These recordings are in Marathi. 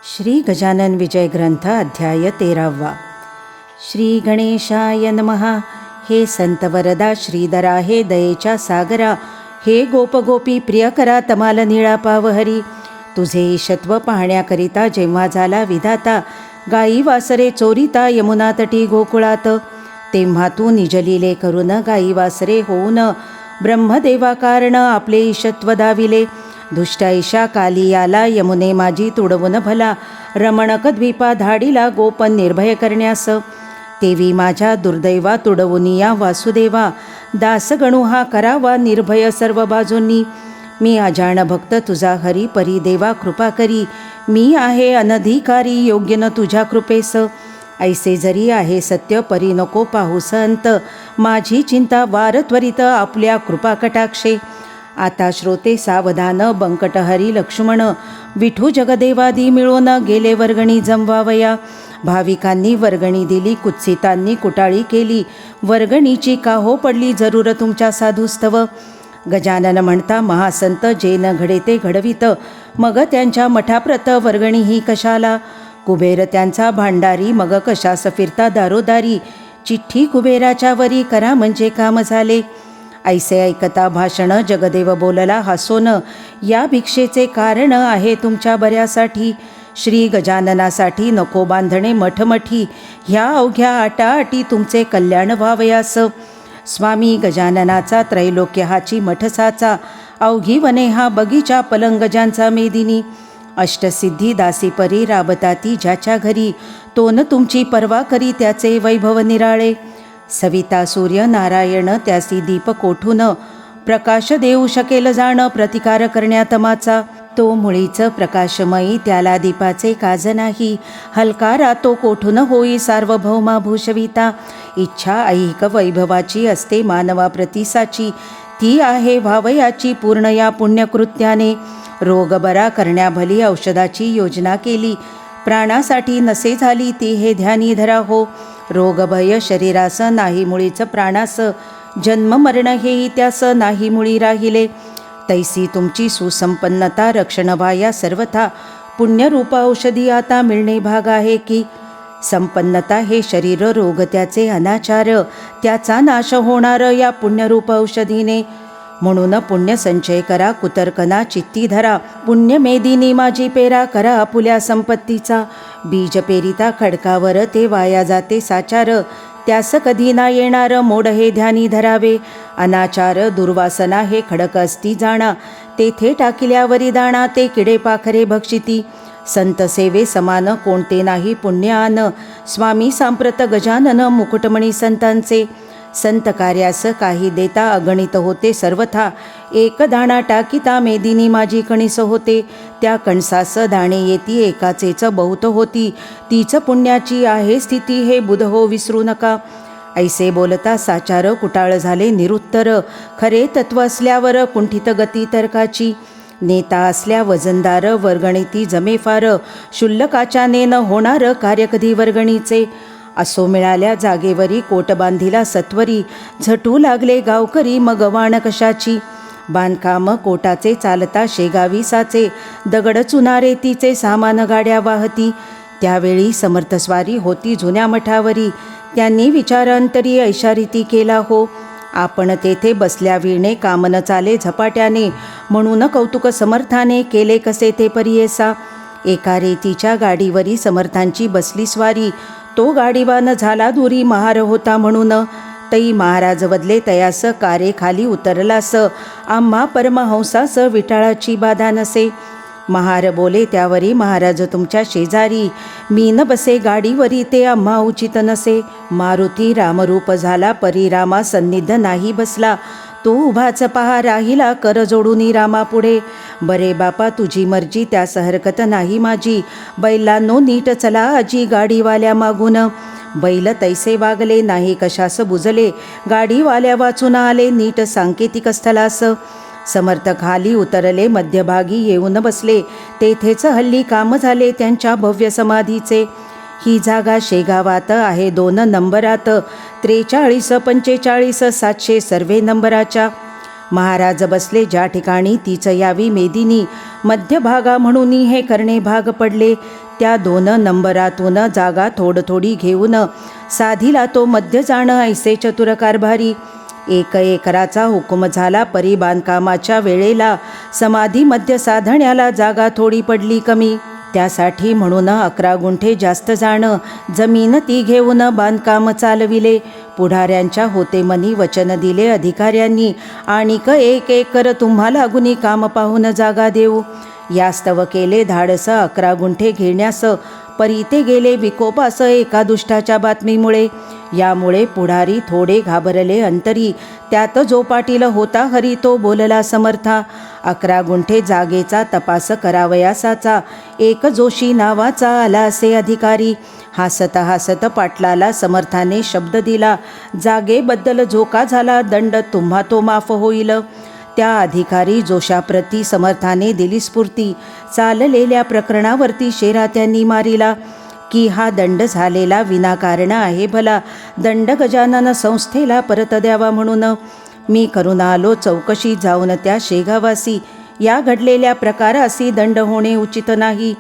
श्री गजानन विजय ग्रंथ अध्याय 13. श्री गणेशाय नमः. हे संत वरदा श्रीधरा, हे दयेच्या सागरा, हे गोपगोपी प्रियकरा तमाल निळा पावहरी. तुझे ईशत्व पाहण्याकरिता जेव्हा झाला विधाता, गाई वासरे चोरिता यमुना तटी गोकुळात, तेव्हा तू निजलीले करून गाई वासरे होऊन ब्रह्मदेवा कारण आपले ईशत्व दाविले. दुष्ट ऐशा कालियाला यमुने माझी तुडवून भला, रमणक द्वीपा धाडीला गोपन निर्भय करण्यास. तेवी माझ्या दुर्दैवा तुडवुनिया वासुदेवा, दास गणू हा करावा निर्भय सर्व बाजूंनी. मी अजाण भक्त तुझा हरी परी देवा कृपा करी, मी आहे अनधिकारी योग्य न तुझ्या कृपेस. ऐसे जरी आहे सत्य परी नको पाहू संत, माझी चिंता वार त्वरित आपल्या कृपा कटाक्षे. आता श्रोते सावधान बंकट हरी लक्ष्मण, विठू जगदेवादी मिळून गेले वर्गणी जमवावया. भाविकांनी वर्गणी दिली, कुत्सितांनी कुटाळी केली, वर्गणीची का हो पडली जरूर तुमच्या साधुस्तव. गजानन म्हणता महासंत, जे न घडे ते घडवित, मग त्यांच्या मठाप्रत वर्गणी ही कशाला. कुबेर त्यांचा भांडारी, मग कशास फिरता दारोदारी, चिठ्ठी कुबेराच्या वरी करा म्हणजे काम झाले. ऐसे ऐकता भाषण जगदेव बोलला हसोन, या भिक्षेचे कारण आहे तुमच्या बऱ्यासाठी. श्री गजाननासाठी नको बांधणे मठमठी, ह्या अवघ्या आटाआटी तुमचे कल्याण व्हावयास. स्वामी गजाननाचा त्रैलोक्य हाची मठसाचा, अवघी वने हा बगीचा पलंगजांचा मेदिनी. अष्टसिद्धी दासीपरी राबताती ज्याच्या घरी, तोन तुमची पर्वा करी त्याचे वैभव निराळे. सविता सूर्य नारायण त्यासी दीप कोठून, प्रकाश देऊ शकेल जाण प्रतिकार करण्यात माचा. तो मुळीच प्रकाशमयी त्याला दीपाचे काज नाही, हलकारा तो कोठून होई सार्वभौमा भूषविता. इच्छा ऐहिक वैभवाची असते मानवा प्रतिसाची, ती आहे व्हावयाची पूर्ण या पुण्यकृत्याने. रोग बरा करण्याभली औषधाची योजना केली, प्राणासाठी नसे झाली ती हे ध्यानी धरा हो. रोग भय शरीरास नाही मुळीच प्राणास, जन्म मरण हेही त्यास नाही मुळी राहिले. तैसी तुमची सुसंपन्नता रक्षण व्हाया सर्वथा, पुण्यरूप औषधी आता मिळणे भाग आहे की. संपन्नता हे शरीर रोग त्याचे अनाचार, त्याचा नाश होणार या पुण्यरूप औषधीने. म्हणून पुण्य संचय करा कुतर्कना चित्ती धरा, पुण्य मेदिनी माझी पेरा करा आपुल्या संपत्तीचा. बीज पेरिता खडकावर ते वाया जाते साचार, त्यास कधी ना येणार मोड हे ध्यानी धरावे. अनाचार दुर्वासना हे खडक असती जाणा, तेथे टाकिल्यावरी दाणा ते किडे पाखरे भक्षिती. संत सेवे समान कोणते नाही पुण्यान, स्वामी सांप्रत गजानन मुकुटमणी संतांचे. संत कार्यास काही देता अगणित होते सर्वथा, एक दाणा टाकिता मेदिनी माझी कणीस होते. त्या कणसास दाणे येती एकाचेच बहुत होती, तीच पुण्याची आहे स्थिती हे बुध हो विसरू नका. ऐसे बोलता साचार कुटाळ झाले निरुत्तर, खरे तत्व असल्यावर कुंठित गती तर्काची. नेता असल्या वजनदार वर्गणीती जमे फार, शुल्लकाच्या नेन होणार कार्य कधी वर्गणीचे. असो मिळाल्या जागेवरी कोट बांधिला सत्वरी, झटू लागले गावकरी मग वाण कशाची. बांधकाम कोटाचे चालता शेगावी साचे, दगड चुनारे तिचे सामान गाड्या वाहती. त्यावेळी समर्थस्वारी होती जुन्या मठावरी, त्यांनी विचारांतरी ऐशारीती केला हो. आपण तेथे बसल्या वीणे काम न चाले झपाट्याने, म्हणून कौतुक समर्थाने केले कसे ते परियेसा. एका रेतीच्या गाडीवरी समर्थांची बसली स्वारी, तो गाडीवान झाला दुरी महार होता म्हणून. तई महाराज वदले तयास कारे खाली उतरलास, आम्हा परमहंसास विटाळाची बाधा नसे. महार बोले त्यावरी महाराज तुमच्या शेजारी, मी न बसे गाडीवरी ते आम्हा उचित नसे. मारुती रामरूप झाला परी रामा सन्निध नाही बसला, तो उभाच पहा राहिला कर जोडूनी रामा पुढे. बरे बापा तुझी मर्जी त्यास हरकत नाही माझी, बैलांनो नीट चला आजी गाडीवाल्या मागून. बैल तैसे वागले नाही कशास बुजले, गाडीवाल्या वाचून आले नीट सांकेतिक स्थलास. समर्थ खाली उतरले मध्यभागी येऊन बसले, तेथेच हल्ली काम झाले त्यांच्या भव्य समाधीचे. ही जागा शेगावात आहे 2 नंबरात, 43, 45, 700 सर्वे नंबराच्या. महाराज बसले ज्या ठिकाणी तीच यावी मेदिनी, मध्यभागा म्हणून हे करणे भाग पडले. त्या 2 नंबरातून जागा थोडी घेऊन साधिला तो मध्य जाणं ऐसे चतुर कारभारी. 1 एकराचा हुकूम झाला परी बांधकामाच्या वेळेला, समाधी मध्य साधण्याला जागा थोडी पडली कमी. त्यासाठी म्हणून 11 गुंठे जास्त जाणं जमीन ती घेऊन बांधकाम चालविले. पुढाऱ्यांच्या होते मनी वचन दिले अधिकाऱ्यांनी, आणिक 1 एकर तुम्हाला गुणी काम पाहून जागा देऊ. यास्तव केले धाडस 11 गुंठे घेण्यास. परी ते गेले विकोपास एका दुष्टाच्या बातमीमुळे. यामुळे पुढारी थोडे घाबरले अंतरी. त्यात जो पाटील होता हरी तो बोलला समर्था. 11 गुंठे जागेचा तपास करावयासाचा एक जोशी नावाचा आला असे अधिकारी. हसत हसत पाटलाला समर्थाने शब्द दिला, जागेबद्दल झोका झाला दंड तुम्हा तो माफ होईल. त्या अधिकारी जोशाप्रती समर्थाने दिली स्फूर्ती. चाललेल्या प्रकरणावरती शेरा त्यांनी मारिला की हा दंड झालेला विनाकारण आहे भला. दंड गजानन संस्थेला परत द्यावा म्हणून. मी करून आलो चौकशी जाऊन त्या शेगावासी. या घडलेल्या प्रकारासी दंड होणे उचित नाही,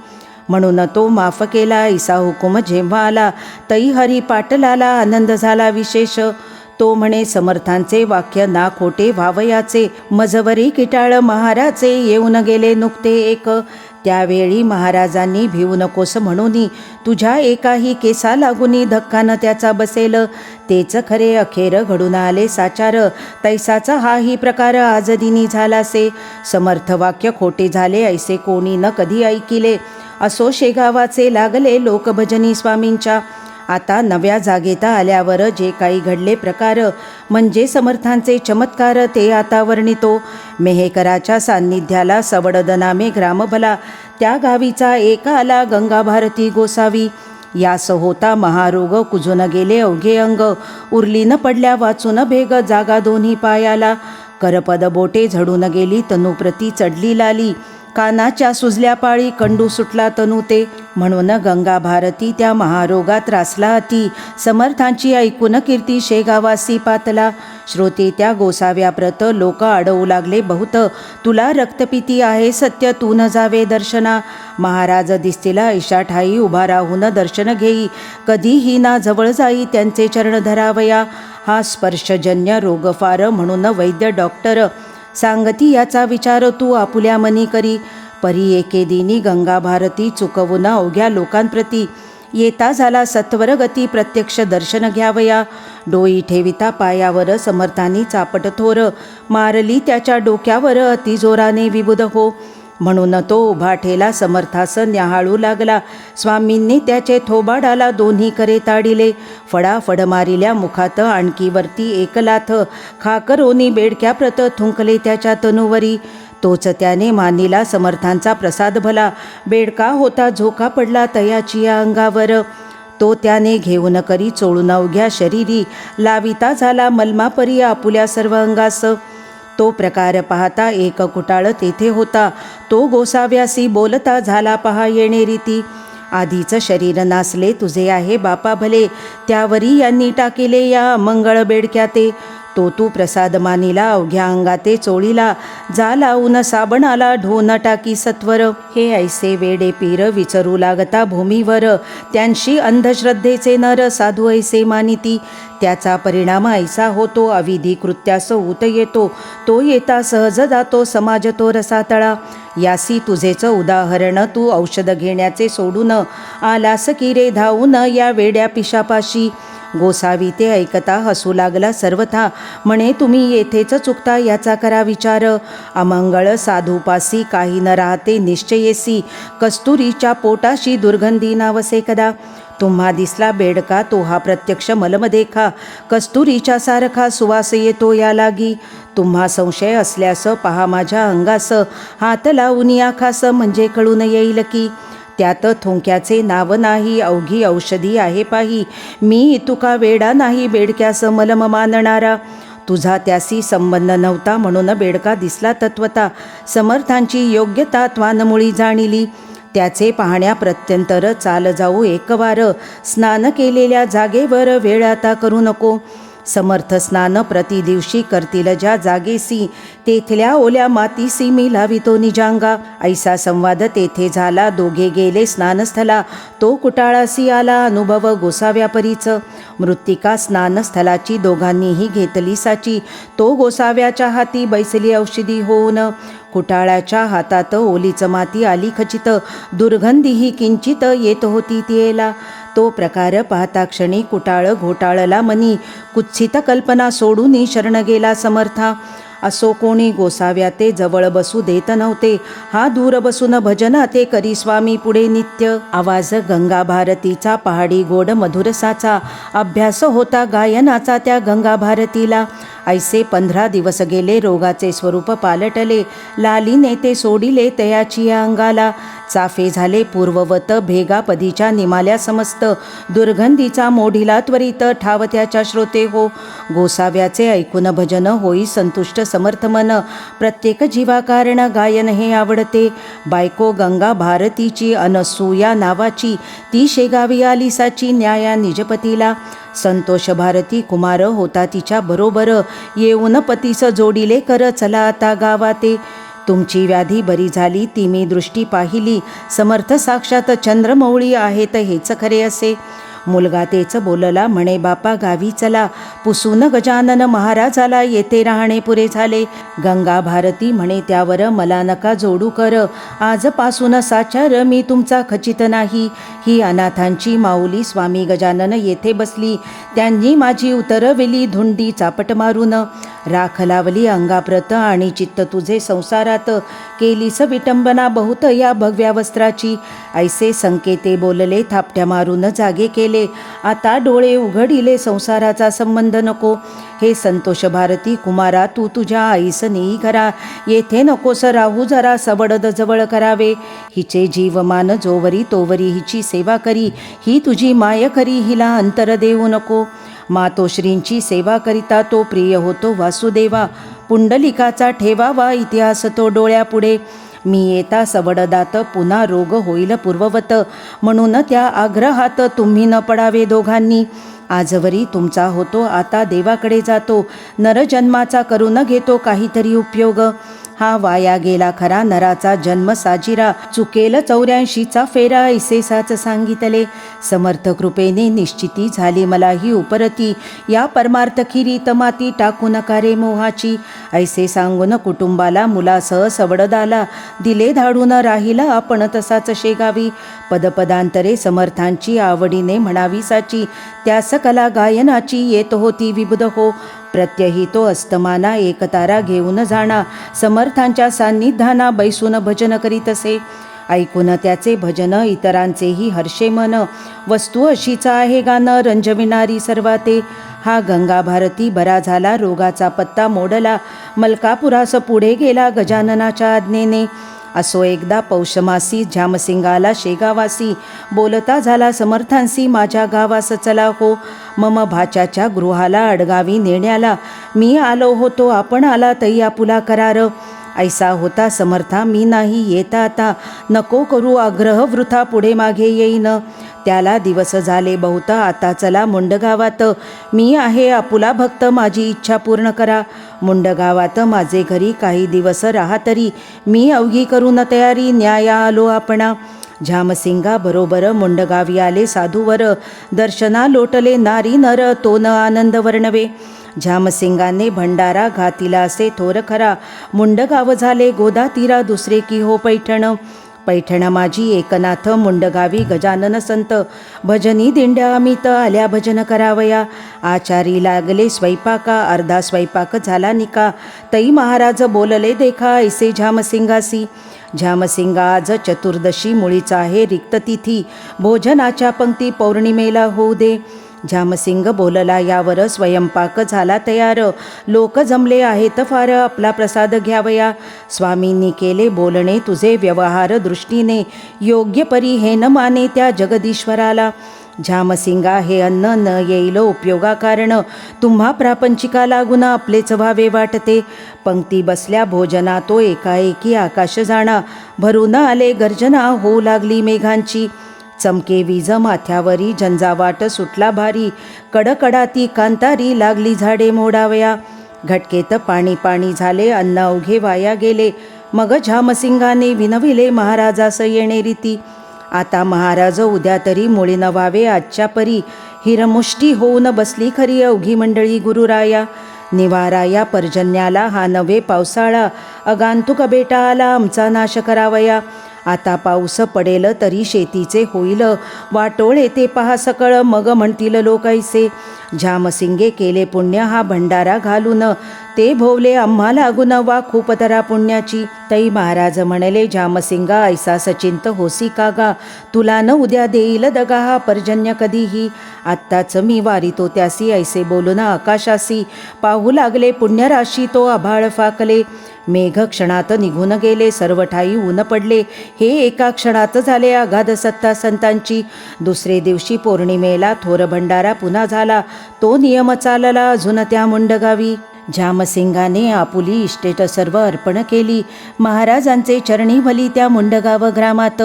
म्हणून तो माफ केला. ऐसा हुकूम जेव्हा आला तई हरी पाटलाला आनंद झाला विशेष. तो म्हणे समर्थांचे वाक्य ना खोटे व्हावयाचे. मजवरी किटाळ महाराचे येऊन गेले नुकते एक. त्यावेळी महाराजांनी भिवू नकोस म्हणून तुझ्या एकाही केसा लागुनी धक्का न त्याचा बसेल. तेच खरे अखेर घडून आले साचार. तैसाचा हाही प्रकार आजदिनी झालासे. समर्थ वाक्य खोटे झाले ऐसे कोणी न कधी ऐकिले. असो शेगावाचे लागले लोकभजनी स्वामींच्या. आता नव्या जागेता आल्यावर जे काही घडले प्रकार म्हणजे चमत्कार ते आता वर्णितो. मेहेकराच्या सान्निध्याला सवडद नामे ग्राम भला. त्या गावीचा एक आला गंगा भारती गोसावी. यास होता महारोग कुजून गेले अवघे अंग. उरली न पडल्या वाचून भेग जागा दोन्ही पायाला. करपद बोटे झडून गेली तनुप्रती चढली लाली. कानाच्या सुजल्या पाळी कंडू सुटला तनू ते. म्हणून गंगा भारती त्या महारोगात रासला अति. समर्थांची ऐकून कीर्ती शेगावासी पातला. श्रोते त्या गोसाव्याप्रत लोक अडवू लागले बहुत. तुला रक्तपिती आहे सत्य तू न जावे दर्शना. महाराज दिसतीला ऐशा ठाई उभा राहून दर्शन घेई. कधीही ना जवळ जाई त्यांचे चरण धरावया. हा स्पर्शजन्य रोग फार म्हणून वैद्य डॉक्टर सांगती याचा विचार तू आपुल्या मनी करी. परी एके दिनी गंगा भारती चुकवून अवघ्या लोकांप्रती. येता झाला सत्वर गती प्रत्यक्ष दर्शन घ्यावया. डोई ठेविता पायावर समर्थांनी चापट थोर. मारली त्याच्या डोक्यावर अति जोराने विबुध हो. म्हणून तो उभा ठेला समर्थास न्याहाळू लागला. स्वामींनी त्याचे थोबाडाला दोन्ही करे ताडिले. फडाफड मारिल्या मुखात आणखी वरती एक लाथ. खाकरोनी बेडक्याप्रत थुंकले त्याच्या तनुवरी. तोच त्याने मानिला समर्थांचा प्रसाद भला. बेडका होता झोका पडला तयाची या अंगावर. तो त्याने घेऊन करी चोळून अवघ्या शरीरी. लाविता झाला मलमापरी आपुल्या सर्व अंगास. तो प्रकार पाहता एक कुटाळ तेथे होता. तो गोसाव्यासी बोलता झाला पहा येणे रीती. आधीच शरीर नासले तुझे आहे बापा भले. त्यावरी यांनी टाकेले या मंगळ बेडक्या ते. तो तू प्रसाद मानिला अवघ्या अंगाते चोळीला. झाला ऊन साबणाला ढोन टाकी सत्वर. हे ऐसे वेडे पीर विचरू लागता भूमीवर. त्यांशी अंधश्रद्धेचे नर साधू ऐसे मानिती. त्याचा परिणाम ऐसा होतो अविधी कृत्यास ऊत येतो. तो येता सहज जातो समाज तो रसातळा. यासी तुझेच उदाहरण तू औषध घेण्याचे सोडून आलास की रे धावून या वेड्या पिशापाशी. गोसावी ते ऐकता हसू लागला सर्वथा. म्हणे तुम्ही येथेच चुकता याचा करा विचार. अमंगळ साधूपासी काही न राहते निश्चयेसी. कस्तुरीच्या पोटाशी दुर्गंधी नावसे कदा. तुम्हा दिसला बेडका तो हा प्रत्यक्ष मलमदेखा. कस्तुरीच्या सारखा सुवास येतो या लागी. तुम्हा संशय असल्यास पहा माझ्या अंगास. हात लावून आखास म्हणजे कळून येईल की. त्यात थोंक्याचे नाव नाही अवघी औषधी आहे पाही. मी तुका वेडा नाही बेडक्यास मलम मानणारा. तुझा त्यासी संबंध नव्हता म्हणून बेडका दिसला तत्वता. समर्थांची योग्यता त्वानमुळी जाणिली. त्याचे पाहण्या प्रत्यंतर चाल जाऊ एकवार. स्नान केलेल्या जागेवर वेळ आता करू नको. समर्थ स्नान प्रतिदिवशी करतील ज्या जागेसी, तेथल्या ओल्या मातीसी मी लावितो निजांगा. ऐसा संवाद तेथे झाला. दोघे गेले स्नानस्थला. तो कुटाळासी आला अनुभव गोसाव्यापरीच. मृत्तिका स्नानस्थलाची दोघांनीही घेतली साची. तो गोसाव्याच्या हाती बैसली औषधी होऊन. कुटाळाच्या हातात ओलीच माती आली खचित. दुर्गंधीही किंचित येत होती तियेला. तो प्रकार पाहता क्षणी कुटाळ घोटाळला मनी. कुत्सित कल्पना सोडून शरण गेला समर्था. असो कोणी गोसाव्या ते जवळ बसू देत नव्हते. हा दूर बसून भजन ते करी स्वामी पुढे नित्य. आवाज गंगा भारतीचा पहाडी गोड मधुरसाचा. अभ्यास होता गायनाचा त्या गंगा भारतीला. ऐसे 15 दिवस गेले. रोगाचे स्वरूप पालटले. लालीने ते सोडिले तयाची या अंगाला. चाफे झाले पूर्ववत. भेगापदीच्या निमाल्या समस्त. दुर्गंधीचा मोढिला त्वरित ठाव त्याच्या श्रोते हो. गोसाव्याचे ऐकून भजन होई संतुष्ट समर्थ मन. प्रत्येक जीवाकारण गायन हे आवडते. बायको गंगा भारतीची अनसूया नावाची. ती शेगावी आली साची न्याया निजपतीला. संतोष भारती कुमार होता तिच्या बरोबर. येऊन पतीस जोडिले कर चला आता गावाते. तुमची व्याधी बरी झाली ती मी दृष्टी पाहिली. समर्थ साक्षात चंद्रमौळी आहेत हेच खरे असे. मुलगा तेच बोलला म्हणे बापा गावी चला. पुसून गजानन महाराजाला येथे राहणे पुरे झाले. गंगा भारती म्हणे त्यावर मला नका जोडू कर. आजपासून साचार मी तुमचा खचित नाही. ही अनाथांची माऊली स्वामी गजानन येथे बसली. त्यांनी माझी उतरविली धुंडी चापट मारून. राख लावली अंगाप्रत आणि चित्त तुझे संसारात. केलीस विटंबना बहुत या भगव्या वस्त्राची. ऐसे संकेते बोलले थापट्या मारून जागे केले. आता डोळे उघडिले संसाराचा संबंध नको. हे संतोष भारती कुमारा तू तुझ्या आईस नेई घरा. येथे नकोस राहू जरा सबडद जवळ करावे. हिचे जीवमान जोवरी तोवरी हिची सेवा करी. ही तुझी माय करी हिला अंतर देऊ नको. मातोश्रींची सेवा करिता तो प्रिय होतो वासुदेवा. पुंडलिकाचा ठेवावा इतिहास तो डोळ्यापुढे. मी येता सवडदात पुन्हा रोग होईल पूर्ववत. म्हणून त्या आग्रहात तुम्ही न पडावे दोघांनी. आजवरी तुमचा होतो आता देवाकडे जातो. नरजन्माचा करून घेतो काहीतरी उपयोग. हा वाया गेला खरा नराचा जन्म साजिरा. चुकेल 84चा फेरा ऐसेसाच सांगितले. समर्थ कृपेने निश्चिती झाली मला ही उपरती. या परमार्थ खिरीत माती टाकू नका रे मोहाची. ऐसे सांगून कुटुंबाला मुलासह सवडदाला. दिले धाडून राहिला आपण तसाच शेगावी. पदपदांतरे समर्थांची आवडीने म्हणावी साची. त्यास कला गायनाची येत होती विबुध हो. प्रत्यही तो अस्तमाना एक तारा घेऊन जाणा. समर्थांच्या सान्निध्याना बैसून भजन करीत असे. ऐकून त्याचे भजन इतरांचेही हर्षे मन. वस्तू अशीचा आहे गाणं रंजविणारी सर्वाते. हा गंगा भारती बरा झाला रोगाचा पत्ता मोडला. मलकापुरास पुढे गेला गजाननाच्या आज्ञेने. असो एकदा पौषमासी झामसिंगाला शेगावासी. बोलता झाला समर्थांसी माझ्या गावास चला हो. मम भाच्याच्या गृहाला अडगावी नेण्याला. मी आलो होतो आपण आला तै आपुला करार. ऐसा होता समर्था मी नाही येता आता. नको करू आग्रह वृथा पुढे मागे येईन. त्याला दिवस झाले बहुत आता चला मुंडगावात. मी आहे आपुला भक्त माझी इच्छा पूर्ण करा. मुंडगावात माझे घरी काही दिवस राहा तरी. मी अवघी करून तयारी न्याया आलो आपणा. झामसिंगा बरोबर मुंडगावी आले साधूवर. दर्शना लोटले नारी नर तो न आनंद वर्णवे. झामसिंगाने भंडारा घातिला असे थोर खरा. मुंडगाव झाले गोदा तीरा दुसरे की हो पैठण. पैठण माझी एकनाथ मुंडगावी गजानन संत. भजनी दिंड्या अमित आल्या भजन करावया. आचारी लागले स्वयंपाका अर्धा स्वयंपाक झाला निका. तई महाराज बोलले देखा ऐसे झामसिंगासी. झामसिंगा आज चतुर्दशी मुळीचा आहे रिक्त तिथी. भोजनाच्या पंक्ती पौर्णिमेला होऊ दे. झामसिंग बोलला यावर स्वयंपाक झाला तयार. लोक जमले आहेत फार आपला प्रसाद घ्यावया. स्वामींनी केले बोलणे तुझे व्यवहार दृष्टीने. योग्य परी हे न माने त्या जगदीश्वराला. झामसिंगा हे अन्न न येईल उपयोगा कारण. तुम्हा प्रापंचिका लागून आपलेच व्हावे वाटते. पंक्ती बसल्या भोजना तो एकाएकी आकाश जाणा. भरून आले गर्जना होऊ लागली मेघांची. चमके वीज माथ्यावरी, झंझावाट सुटला भारी, कडकडाती कांतारी, लागली झाडे मोडावया. घटकेत पाणी पाणी झाले, अन्न अवघे वाया गेले. मग झामसिंगाने विनविले, महाराजास येणे रीती. आता महाराज उद्या तरी मुळी नवावे आजच्या परी. हिरमुष्टी होऊन बसली खरी अवघी मंडळी गुरुराया. निवाराया पर्जन्याला हा नवे पावसाळा, अगांतुक बेटा आला आमचा नाश करावया. आता पाऊस पडेल तरी शेतीचे होईल वाटोळे, ते पहा सकळ मग म्हणतील लोक ऐसे. झामसिंगे केले पुण्य हा भंडारा घालून, ते भोवले आम्हा लागून वा खूप तरा पुण्याची. तै महाराज म्हणले, झामसिंगा ऐसा सचिंत होसी कागा, तुला न उद्या देईल दगा हा पर्जन्य कधीही. आत्ताच मी वारितो त्यासी, ऐसे बोलून आकाशासी. पाहू लागले पुण्यराशी, तो आभाळ फाकले. मेघ क्षणात निघून गेले, सर्व ठाई ऊन पडले. हे एका क्षणात झाले अगाध सत्ता संतांची. दुसरे दिवशी पौर्णिमेला थोर भंडारा पुन्हा झाला, तो नियम चालला अजून त्या मुंडगावी. झामसिंगाने आपुली इष्टेट सर्व अर्पण केली, महाराजांचे चरणी भली त्या मुंडगाव ग्रामात.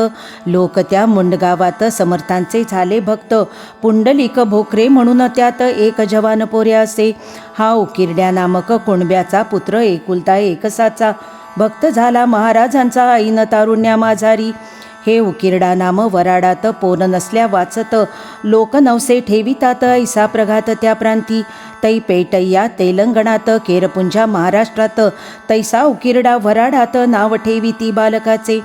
लोक त्या मुंडगावात समर्थांचे झाले भक्त, पुंडलिक भोकरे म्हणून त्यात एक जवान पोऱ्या असे. हा उकिरड्या नामक कुणब्याचा पुत्र, एकुलता एकसाचा. भक्त झाला महाराजांचा ऐन तारुण्या माझारी. हे उकिरडा नाम वराडात पोन नसल्या वाचत, लोक नवसे ठेवितात ऐसा प्रघात त्या प्रांती. तै पेटय्या तेलंगणात, केरपुंजा महाराष्ट्रात, तैसा उकिरडा वराडात नाव ठेविती बालकाचे.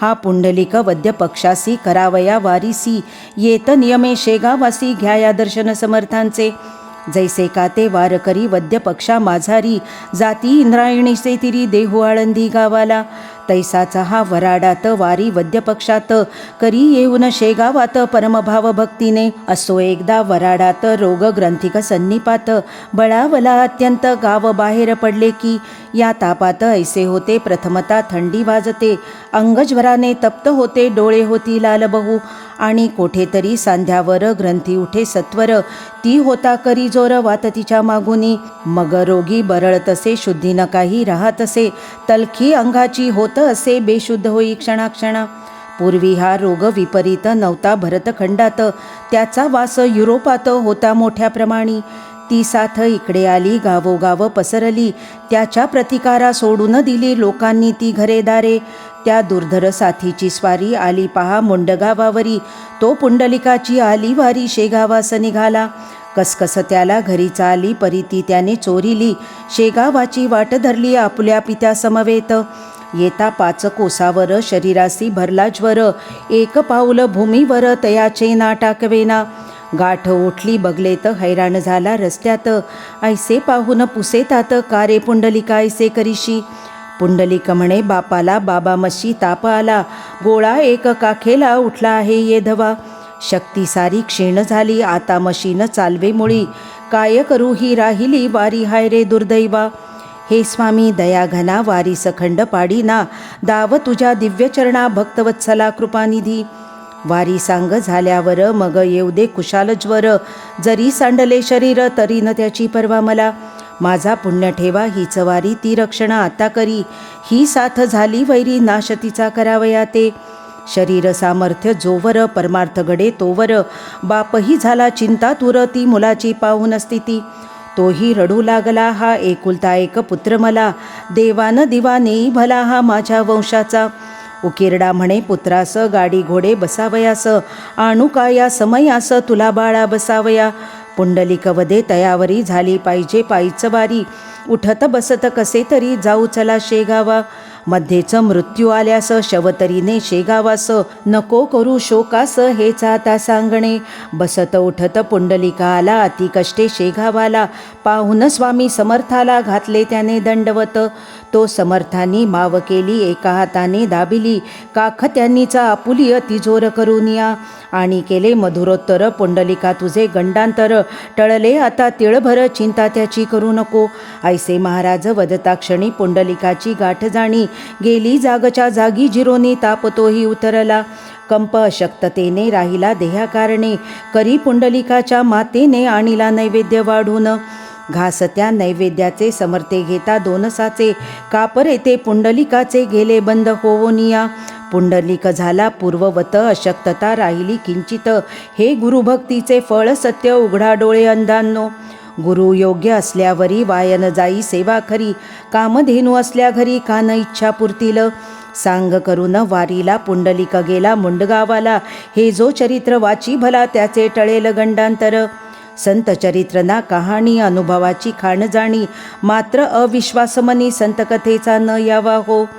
हा पुंडलिक वद्य पक्षासी, करावया वारीसी, येत नियमे शेगावासी, घ्याया दर्शन समर्थांचे. जैसे का ते वारकरी वद्य पक्षा माझारी, जाती इंद्रायणीचे तिरी, देहू आळंदी गावाला. तैसाचा हा वराडात वारी वद्य पक्षात, करी येऊन शेगावात परमभाव भक्तीने. असो एकदा वराडात रोग ग्रंथिक सन्निपात, बळावला अत्यंत गाव बाहेर पडले की. या तापात ऐसे होते प्रथमता थंडी वाजते, अंगज्वराने तप्त होते, डोळे होती लाल बहु. आणि कोठेतरी सांध्यावर ग्रंथी उठे सत्वर, ती होता करी जोर वात तिच्या मागुनी. मग रोगी बरळतसे, शुद्धी न काही राहतसे, तलखी अंगाची होत असे, बेशुद्ध होई क्षणाक्षणा. पूर्वी हा रोग विपरीत नव्हता भरतखंडात, त्याचा वास युरोपात होता मोठ्या प्रमाणी. ती साथ इकडे आली, गावोगाव पसरली, त्याच्या प्रतिकारा सोडून दिली लोकांनी ती घरेदारे. त्या दुर्धर साथीची स्वारी आली पहा मुंडगावावरी, तो पुंडलिकाची आली वारी शेगावास निघाला. कसकस त्याला घरीचा आली, परी ती त्याने चोरिली, शेगावाची वाट धरली आपुल्या पित्या समवेत. येता 5 कोसावर शरीरासी भरला ज्वर, एक पाऊल भूमीवर तयाचे ना टाकवेना. गाठ उठली बगलेत, हैराण झाला रस्त्यात, ऐसे पाहून पुसेतात, कारे पुंडलिका ऐसे करीशी. पुंडलिक म्हणे बापाला, बाबा मशी ताप आला, गोळा एक काखेला उठला आहे ये धवा. शक्ती सारी क्षीण झाली, आता मशीन चालवे मुळी, काय करू ही राहिली वारी हाय रे दुर्दैवा. हे स्वामी दयाघना, वारी सखंड पाडीना, दाव तुझ्या दिव्यचरणा भक्तवत्सला कृपानिधी. वारी सांग झाल्यावर मग येऊ दे कुशाल ज्वर, जरी सांडले शरीर तरी न त्याची पर्वा मला. माझा पुण्य ठेवा हीच वारी, ती रक्षण आता करी, ही साथ झाली वैरी, नाश तिचा करावया ते. शरीर सामर्थ्य जोवर, परमार्थ घडे तोवर, बापही झाला चिंता तुर, ती मुलाची पाहून स्थिती. तोही रडू लागला, हा एकुलता एक पुत्र मला, देवान दिवा नेई भला हा माझ्या वंशाचा. उकिरडा म्हणे पुत्रास, गाडी घोडे बसावयास, आणू का या समयास, तुला बाळा बसावया. पुंडलिक वदे तयावरी, झाली पाहिजे पायीच वारी, उठत बसत कसे तरी जाऊ चला शेगावा. मध्येच मृत्यू आल्यास, शवतरीने शेगावास, नको करू शोकास हेच आता सांगणे. बसत उठत पुंडलिका आला, अति कष्टे शेगावाला, पाहून स्वामी समर्थाला घातले त्याने दंडवत. तो समर्थांनी माव केली, एका हाताने दाबिली, काख त्यांनीचा आपुली तिजोर करून या. आणि केले मधुरोत्तर, पुंडलिका तुझे गंडांतर, टळले आता तिळभर, चिंता त्याची करू नको. ऐसे महाराज वदता क्षणी, पुंडलिकाची गाठ जाणी, गेली जागच्या जागी जिरोनी, ताप तोही उतरला. कंप अशक्ततेने राहिला देहाकारणे, करी पुंडलिकाच्या मातेने आणिला नैवेद्य वाढून. घास त्या नैवेद्याचे समर्थे घेता 2 साचे, कापर येते पुंडलिकाचे गेले बंद होवोनिया. पुंडलिक झाला पूर्ववत, अशक्तता राहिली किंचित. हे गुरुभक्तीचे फळ सत्य, उघडा डोळे अंधांनो. गुरु योग्य असल्यावरी वायन जाई सेवा खरी. कामधेनू असल्या घरी का न इच्छा पुरतील. सांग करून वारीला पुंडलिक गेला मुंडगावाला. हे जो चरित्र वाची भला त्याचे टळेल गंडांतर. संत चरित्र ना कहाणी, अनुभवाची खाण जाणी. मात्र अविश्वास मनी संत कथेचा न यावा हो.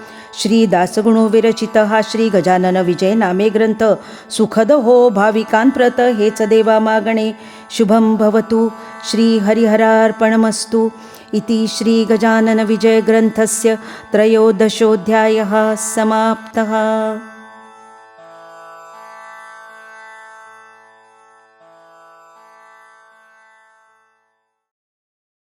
श्री दासगुणो विरचित हा श्री गजानन विजय नामे ग्रंथ. सुखद हो भाविकांप्रत हेच देवा मागणे. शुभं भवतु. श्री हरिहरार्पणमस्तु. इति श्री गजानन विजय ग्रंथस्य त्रयोदशोऽध्यायः समाप्तः.